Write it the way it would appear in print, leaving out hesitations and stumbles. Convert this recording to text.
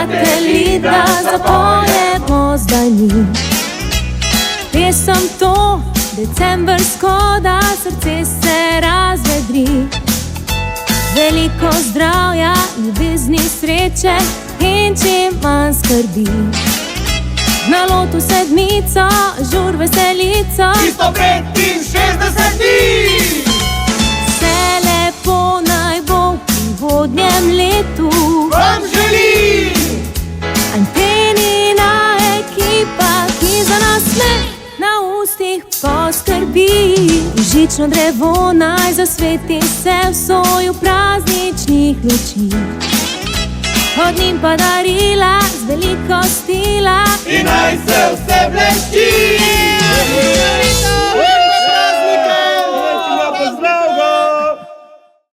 prijatelji, da zapojemo zdaj mi. Pesem to, decembersko, da srce se razvedri. Veliko zdravja, ljubezni, sreče in čim manj skrbi. Na lotu sedmico, žur veselico, 365 dni. Vse lepo naj bo v prihodnjem letu Vam želim Antenina ekipa, ki za nas smeh na ustih poskrbi. Božično drevo naj zasveti se v soju prazničnih luči. Od njim pa darila z veliko stila in naj se vse blešči.